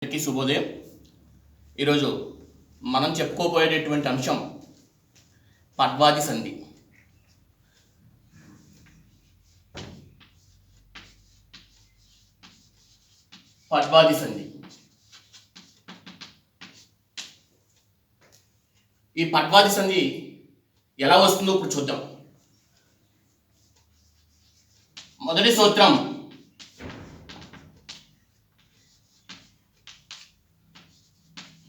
అందరికీ శుభోదయం. ఈరోజు మనం చెప్పుకోబోయేటటువంటి అంశం పద్వాది సంధి. పద్వాది సంధి. ఈ పద్వాది సంధి ఎలా వస్తుందో ఇప్పుడు చూద్దాం. మొదటి సూత్రం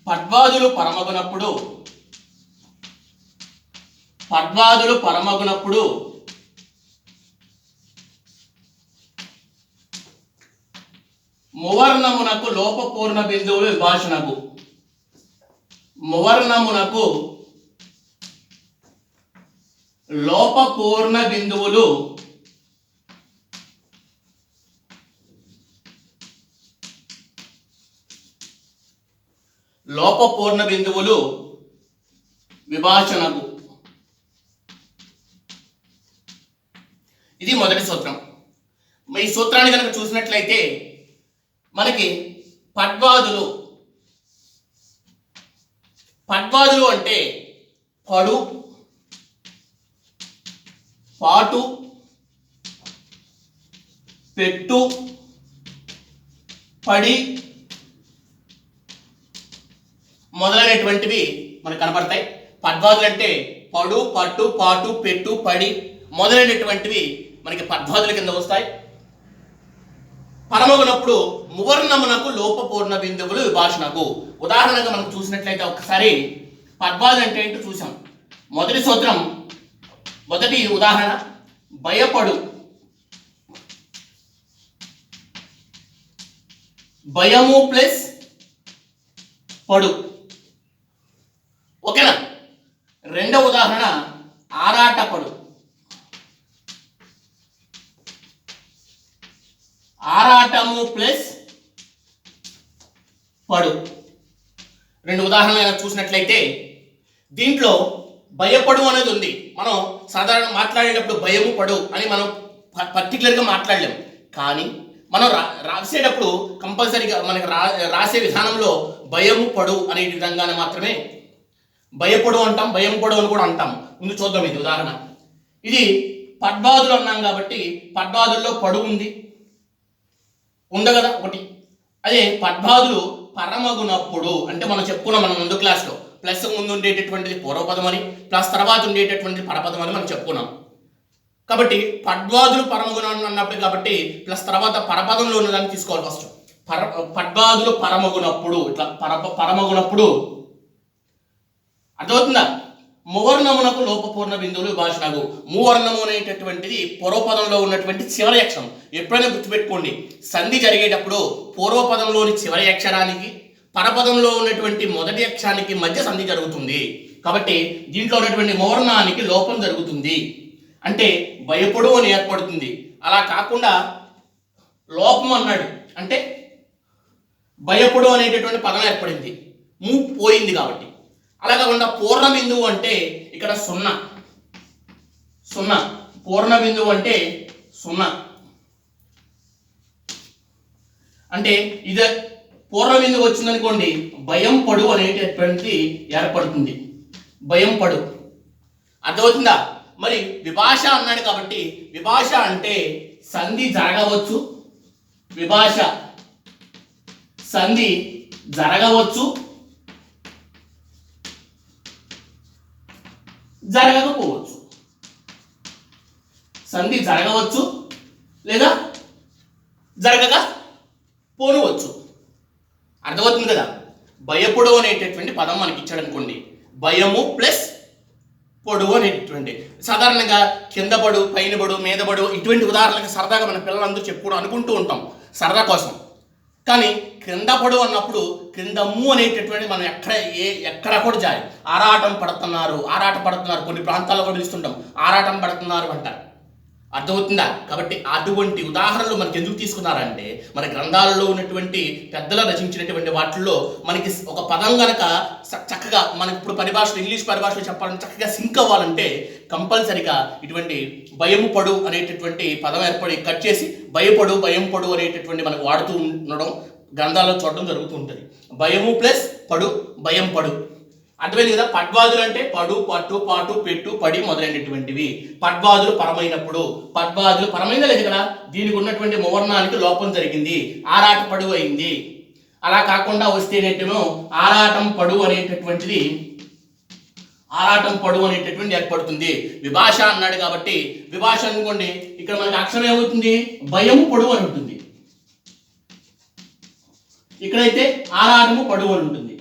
పద్వాదులు పరమగునప్పుడు మువర్ణమునకు లోపపూర్ణ బిందువులు విభాషణకు. మువర్ణమునకు లోపపూర్ణ బిందువులు విభాషణకు. ఇది మొదటి సూత్రం. ఈ సూత్రాన్ని కనుక చూసినట్లయితే మనకి పద్వాదులు అంటే పడు, పాటు, పెట్టు, పడి మొదలైనటువంటివి మనకు కనబడతాయి. పద్వాదులు అంటే పడు, పట్టు, పాటు, పెట్టు, పడి మొదలైనటువంటివి మనకి పద్వాదుల కింద వస్తాయి. పరమగునప్పుడు మువర్ణమునకు లోపపూర్ణ బిందువులు విభాషణకు. ఉదాహరణగా మనం చూసినట్లయితే ఒకసారి పద్వాదులు అంటే ఏంటో చూసాం. మొదటి ఉదాహరణ భయపడు. భయము ప్లస్ పడు. ఓకేనా? రెండవ ఉదాహరణ ఆరాటపడు. ఆరాటము ప్లస్ పడు. రెండు ఉదాహరణలు చూసినట్లయితే దీంట్లో భయపడు అనేది ఉంది. మనం సాధారణ మాట్లాడేటప్పుడు భయము పడు అని మనం పర్టికులర్గా మాట్లాడలేము. కానీ మనం రాసేటప్పుడు కంపల్సరీగా మనకి రాసే విధానంలో భయము పడు అనే విధంగానే మాత్రమే భయపడు అంటాం, భయం పడు అని కూడా అంటాం. ముందు చూద్దాం. ఇది ఉదాహరణ. ఇది పద్వాదులు అన్నాం కాబట్టి పద్వాదుల్లో పడు ఉంది కదా ఒకటి. అదే పద్వాదులు పరమగునప్పుడు అంటే మనం చెప్పుకున్నాం మనం ముందు క్లాస్లో ప్లస్ ముందు ఉండేటటువంటిది పూర్వపదం అని, ప్లస్ తర్వాత ఉండేటటువంటిది పరపదం అని మనం చెప్పుకున్నాం. కాబట్టి పద్వాదులు పరమగుణం అన్నప్పుడు కాబట్టి ప్లస్ తర్వాత పరపదంలో ఉన్నదాన్ని తీసుకోవాలి. ఫస్ట్ పద్వాదులు పరమగునప్పుడు, ఇట్లా పరమగునప్పుడు అర్థమవుతుందా? మువర్ణమునకు లోపపూర్ణ బిందువులు విభాషణకు. మువర్ణము అనేటటువంటిది పూర్వపదంలో ఉన్నటువంటి చివరి అక్షరం. ఎప్పుడైనా గుర్తుపెట్టుకోండి, సంధి జరిగేటప్పుడు పూర్వపదంలోని చివరి అక్షరానికి పరపదంలో ఉన్నటువంటి మొదటి అక్షరానికి మధ్య సంధి జరుగుతుంది. కాబట్టి దీంట్లో ఉన్నటువంటి మువర్ణానికి లోపం జరుగుతుంది. అంటే భయపడు అని ఏర్పడుతుంది. అలా కాకుండా లోపం అన్నాడు అంటే భయపడు అనేటటువంటి పదం ఏర్పడింది, పోయింది. కాబట్టి అలా కాకుండా పూర్ణ బిందువు అంటే ఇక్కడ సున్నా. పూర్ణ బిందువు అంటే సున్నా. అంటే ఇది పూర్ణ బిందువు వచ్చిందనుకోండి, భయం పడు అనేటటువంటిది ఏర్పడుతుంది. భయం పడు. అర్థమవుతుందా? మరి విభాష అన్నాడు కాబట్టి విభాష అంటే సంధి జరగవచ్చు, సంధి జరగవచ్చు, జరగకపోవచ్చు. సంధి జరగవచ్చు లేదా జరగకపోవచ్చు. అర్థమవుతుంది కదా? భయపడు అనేటటువంటి పదం మనకి ఇచ్చాడు అనుకోండి, భయము ప్లస్ పొడువు అనేటటువంటి. సాధారణంగా కింద పడు, పైన పడు, మీద పడు ఇటువంటి ఉదాహరణలకు సరదాగా మన పిల్లలందరూ చెప్పుకోవడం అనుకుంటూ ఉంటాం సరదా కోసం. కానీ క్రింద పడు అన్నప్పుడు క్రిందము అనేటటువంటి మనం ఎక్కడ కూడా జాయి ఆరాటం పడుతున్నారు కొన్ని ప్రాంతాల్లో కూడా పిలుస్తుంటాం, ఆరాటం పడుతున్నారు అంటారు. అర్థమవుతుందా? కాబట్టి అటువంటి ఉదాహరణలు మనకి ఎందుకు తీసుకున్నారంటే మన గ్రంథాలలో ఉన్నటువంటి పెద్దలు రచించినటువంటి వాటిల్లో మనకి ఒక పదం గనక చక్కగా మనకి ఇప్పుడు పరిభాషలో ఇంగ్లీష్ పరిభాషలో చెప్పాలంటే చక్కగా సింక్ అవ్వాలంటే కంపల్సరిగా ఇటువంటి భయము పడు అనేటటువంటి పదం ఏర్పడి కట్ చేసి భయం పడు అనేటటువంటి మనకు వాడుతూ ఉండడం గ్రంథాల్లో చూడడం జరుగుతూ ఉంటుంది. భయము ప్లస్ పడు, భయం పడు. అర్థమైంది కదా. పడ్వాదులు అంటే పడు, పట్టు, పాటు, పెట్టు, పడి మొదలైనటువంటివి. పడ్వాదులు పరమైనప్పుడు, పడ్వాదులు పరమైందా లేదు కదా, దీనికి ఉన్నటువంటి మువర్ణానికి లోపం జరిగింది, ఆరాట పడు అయింది. అలా కాకుండా వస్తేనేమో ఆరాటం పడు అనేటటువంటిది ఏర్పడుతుంది. విభాష అన్నాడు కాబట్టి విభాష అనుకోండి, ఇక్కడ మనకి అక్షరం ఏమవుతుంది, భయము పడు అని ఉంటుంది. ఇక్కడైతే ఆరాటము పడు అని ఉంటుంది.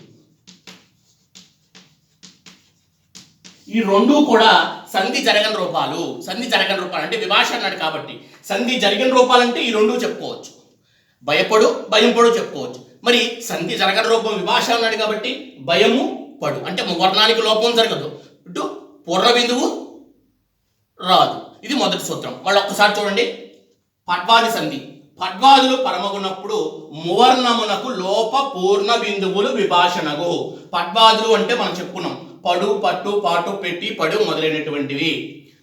ఈ రెండు కూడా సంధి జరగని రూపాలు. సంధి జరగని రూపాలు అంటే విభాష అన్నాడు కాబట్టి సంధి జరిగిన రూపాలంటే ఈ రెండు చెప్పుకోవచ్చు. భయపడు, భయం పడు చెప్పుకోవచ్చు. మరి సంధి జరగని రూపం విభాష అన్నాడు కాబట్టి భయము పడు అంటే వర్ణానికి లోపం జరగదు, ఇటు పూర్ణ బిందువు రాదు. ఇది మొదటి సూత్రం. మళ్ళీ ఒక్కసారి చూడండి. పడ్వాది సంధి, పడ్వాదులు పరమగునప్పుడు మువర్ణమునకు లోప పూర్ణ బిందువులు విభాషణగు. పడ్వాదులు అంటే మనం చెప్పుకున్నాం, పడు, పట్టు, పాటు, పెట్టి, పడు మొదలైనటువంటివి.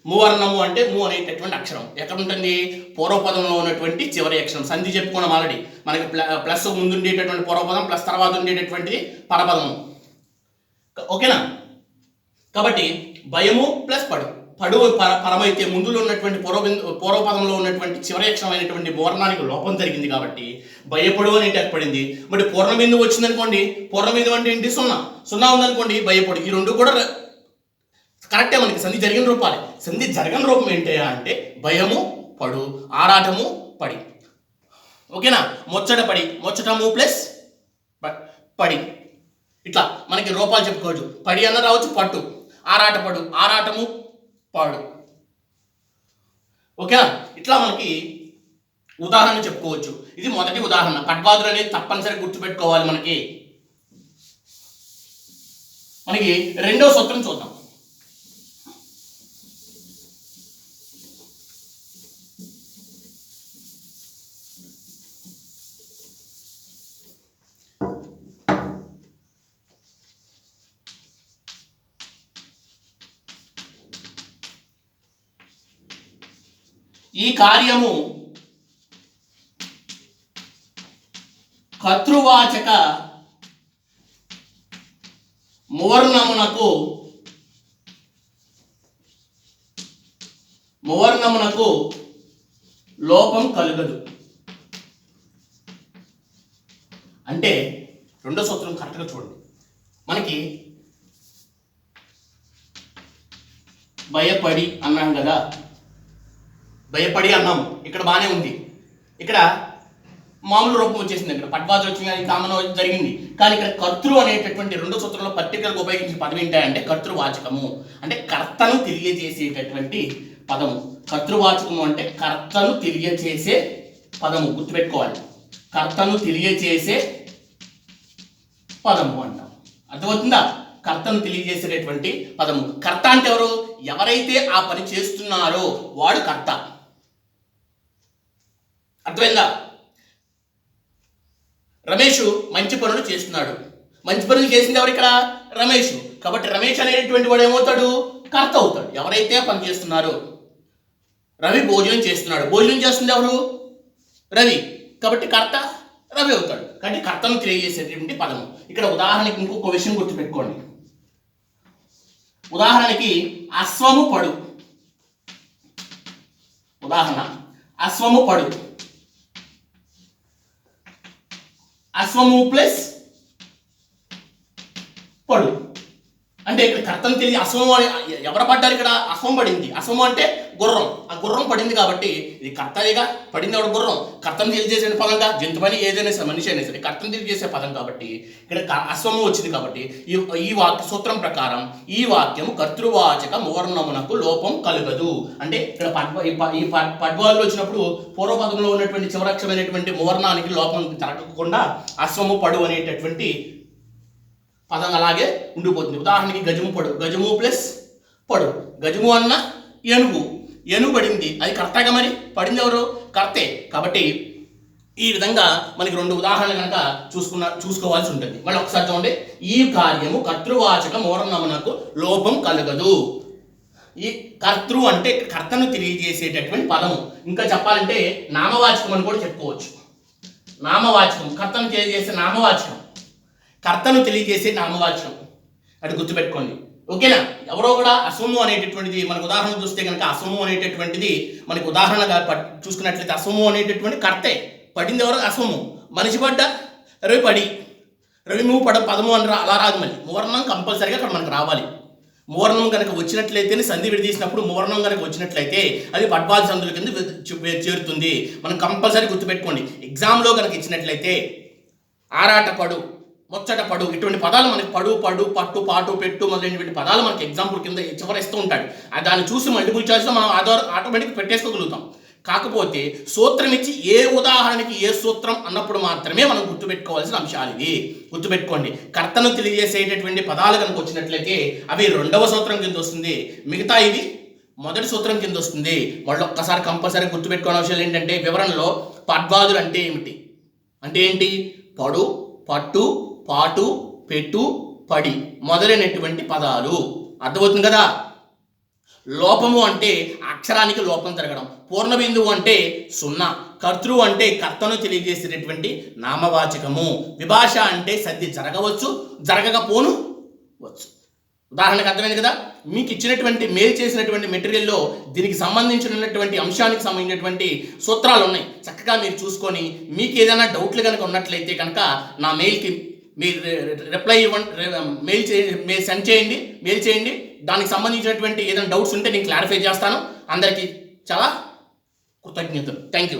మువర్ణము అంటే ము అనేటటువంటి అక్షరం ఎక్కడ ఉంటుంది, పూర్వపదంలో ఉన్నటువంటి చివరి అక్షరం. సంధి చెప్పుకున్నాం ఆల్రెడీ. మనకి ప్లస్ ముందు ఉండేటటువంటి పూర్వపదం, ప్లస్ తర్వాత ఉండేటటువంటిది పరపదము. ఓకేనా. కాబట్టి భయము ప్లస్ పడు, పడు పరమైతే ముందులో ఉన్నటువంటి పూర్వపదంలో ఉన్నటువంటి చివరి అక్షరం అయినటువంటి మువర్ణానికి లోపం జరిగింది కాబట్టి భయపడు అని ఏర్పడింది. మరి పూర్ణబిందువు వచ్చిందనుకోండి, పూర్ణబిందువు అంటే ఏంటి, సున్నా ఉందనుకోండి, భయపడు. ఈ రెండు కూడా కరెక్టే, మనకి సంధి జరిగిన రూపాలే. సంధి జరగని రూపం ఏంటయ్యా అంటే భయము పడు, ఆరాటము పడి. ఓకేనా. ముచ్చట పడి, ముచ్చటము ప్లస్ పడి. ఇట్లా మనకి రూపాలు చెప్పుకోవచ్చు. పడి అన్న రావచ్చు, పట్టు, ఆరాట పడు, ఆరాటము పాడు. ఓకేనా. ఇట్లా మనకి ఉదాహరణ చెప్పుకోవచ్చు. ఇది మొదటి ఉదాహరణ. పడ్వాదులు అనేది తప్పనిసరిగా గుర్తుపెట్టుకోవాలి. మనకి రెండో సూత్రం చూద్దాం. ఈ కార్యము కర్తృవాచక మువర్ణమునకు లోపం కలుగదు. అంటే రెండో సూత్రం కరెక్ట్గా చూడండి. మనకి భయపడి అన్నాం కదా, భయపడి అన్నాము, ఇక్కడ బాగానే ఉంది. ఇక్కడ మామూలు రూపం వచ్చేసింది, ఇక్కడ పడ్వాదులు వచ్చింది, అది కామన్ జరిగింది. కానీ ఇక్కడ కర్తృ అనేటటువంటి రెండో సూత్రంలో పర్టికులర్గా ఉపయోగించిన పదం ఏంటంటే కర్తృవాచకము, అంటే కర్తను తెలియజేసేటటువంటి పదము. కర్తృవాచకము అంటే కర్తను తెలియజేసే పదము, గుర్తుపెట్టుకోవాలి. కర్తను తెలియజేసే పదము అంటాం. అర్థమవుతుందా. కర్తను తెలియజేసేటటువంటి పదము. కర్త అంటే ఎవరు, ఎవరైతే ఆ పని చేస్తున్నారో వాడు కర్త. అర్థమైందా. రమేష్ మంచి పనులు చేస్తున్నాడు. మంచి పనులు చేసింది ఎవరు ఇక్కడ, రమేష్. కాబట్టి రమేష్ అనేటువంటి వాడు ఏమవుతాడు, కర్త అవుతాడు. ఎవరైతే పని చేస్తున్నారో. రవి భోజనం చేస్తున్నాడు, భోజనం చేస్తుంది ఎవరు, రవి. కాబట్టి కర్త రవి అవుతాడు. కాబట్టి కర్తను తెలియజేసేటువంటి పదము. ఇక్కడ ఉదాహరణకి ఇంకొక విషయం గుర్తుపెట్టుకోండి. ఉదాహరణకి అశ్వము పడు. ఉదాహరణ అశ్వము పడు, అశ్వము ప్లస్ పడు. అంటే ఇక్కడ కర్తను తెలియ అశ్వము ఎవరు పడ్డారు, ఇక్కడ అశ్వం పడింది. అశ్వము అంటే గుర్రం. ఆ గుర్రం పడింది కాబట్టి ఇది కర్తగా పడింది. ఎవడు గుర్రం. కర్తను తెలియజేసే పదంగా జంతు పని ఏదైనా సరే, మనిషి అయినా సరే కర్తను తెలియజేసే పదం కాబట్టి ఇక్కడ అశ్వము వచ్చింది. కాబట్టి ఈ వాక్య సూత్రం ప్రకారం ఈ వాక్యం కర్తృవాచక మువర్ణమునకు లోపం కలుగదు. అంటే ఇక్కడ ఈ పడ్వాలు వచ్చినప్పుడు పూర్వపదంలో ఉన్నటువంటి చివరక్షమైనటువంటి మువర్ణానికి లోపం జరగకుండా అశ్వము పడు అనేటటువంటి పదం అలాగే ఉండిపోతుంది. ఉదాహరణకి గజము పడు, గజము ప్లస్ పడు. గజము అన్న ఏనుగు, ఏనుగు పడింది, అది కర్తగా మరి పడింది ఎవరు, కర్తే. కాబట్టి ఈ విధంగా మనకి రెండు ఉదాహరణలు కనుక చూసుకోవాల్సి ఉంటుంది. మళ్ళీ ఒకసారి చూడండి. ఈ కార్యము కర్తృవాచక మువర్ణమునకు లోపం కలగదు. ఈ కర్తృ అంటే కర్తను తెలియజేసేటటువంటి పదము. ఇంకా చెప్పాలంటే నామవాచకం అని కూడా చెప్పుకోవచ్చు. నామవాచకం, కర్తను తెలియజేసే నామవాచకం, కర్తను తెలియజేసే నామవాచకం అది గుర్తుపెట్టుకోండి. ఓకేనా? ఎవరో కూడా అసొమ్ము అనేటటువంటిది మనకు ఉదాహరణ చూస్తే కనుక అసొమ్ము అనేటటువంటిది మనకి ఉదాహరణగా చూసుకున్నట్లయితే అసొమ్ము అనేటటువంటి కర్తే, పడింది ఎవరు? అసొమ్ము. మనిషి పడ్డ రవి పడి, రవి నువ్వు పడ పదము అని అలా రాదు. మళ్ళీ మూవర్ణం కంపల్సరీగా అక్కడ మనకు రావాలి. మూవర్ణం కనుక వచ్చినట్లయితే సంధి విడదీసినప్పుడు మూవర్ణం కనుక వచ్చినట్లయితే అది పడ్వాది సంధుల కింద చేరుతుంది. మనం కంపల్సరీ గుర్తుపెట్టుకోండి. ఎగ్జామ్లో కనుక ఇచ్చినట్లయితే ఆరాట పడు, ముచ్చట పడు, ఇటువంటి పదాలు మనకి పడు, పడు, పట్టు, పాటు, పెట్టు మొదలైనటువంటి పదాలు మనకి ఎగ్జాంపుల్ కింద చివరి ఇస్తూ ఉంటాడు. దాన్ని చూసి మల్టిపుల్ చాయిస్లో మనం ఆటోమేటిక్ పెట్టేసుకోగలుగుతాం. కాకపోతే సూత్రం ఇచ్చి ఏ ఉదాహరణకి ఏ సూత్రం అన్నప్పుడు మాత్రమే మనం గుర్తుపెట్టుకోవాల్సిన అంశాలు ఇవి. గుర్తుపెట్టుకోండి. కర్తను తెలియజేసేటటువంటి పదాలు కనుక వచ్చినట్లయితే అవి రెండవ సూత్రం కింద వస్తుంది, మిగతా ఇవి మొదటి సూత్రం కింద వస్తుంది. మళ్ళీ ఒక్కసారి కంపల్సరీ గుర్తుపెట్టుకోవాల్సిన విషయాలు ఏంటంటే వివరణలో పద్వాదులు అంటే ఏమిటి, అంటే ఏంటి? పడు, పట్టు, పాటు, పెట్టు, పడి మొదలైనటువంటి పదాలు. అర్థమవుతుంది కదా? లోపము అంటే అక్షరానికి లోపం జరగడం, పూర్ణ బిందువు అంటే 0, కర్తృ అంటే కర్తను తెలియజేసేటటువంటి నామవాచకము, విభాష అంటే సద్ది జరగవచ్చు, జరగకపోను వచ్చు. ఉదాహరణకు అర్థమైంది కదా? మీకు ఇచ్చినటువంటి మెయిల్ చేసినటువంటి మెటీరియల్లో దీనికి సంబంధించినటువంటి అంశానికి సంబంధించినటువంటి సూత్రాలు ఉన్నాయి. చక్కగా మీరు చూసుకొని మీకు ఏదైనా డౌట్లు కనుక ఉన్నట్లయితే కనుక నా మెయిల్కి మీరు రిప్లై ఇవ్వండి, మెయిల్ సెండ్ చేయండి, మెయిల్ చేయండి. దానికి సంబంధించినటువంటి ఏదైనా డౌట్స్ ఉంటే నేను క్లారిఫై చేస్తాను. అందరికీ చాలా కృతజ్ఞతలు. Thank you.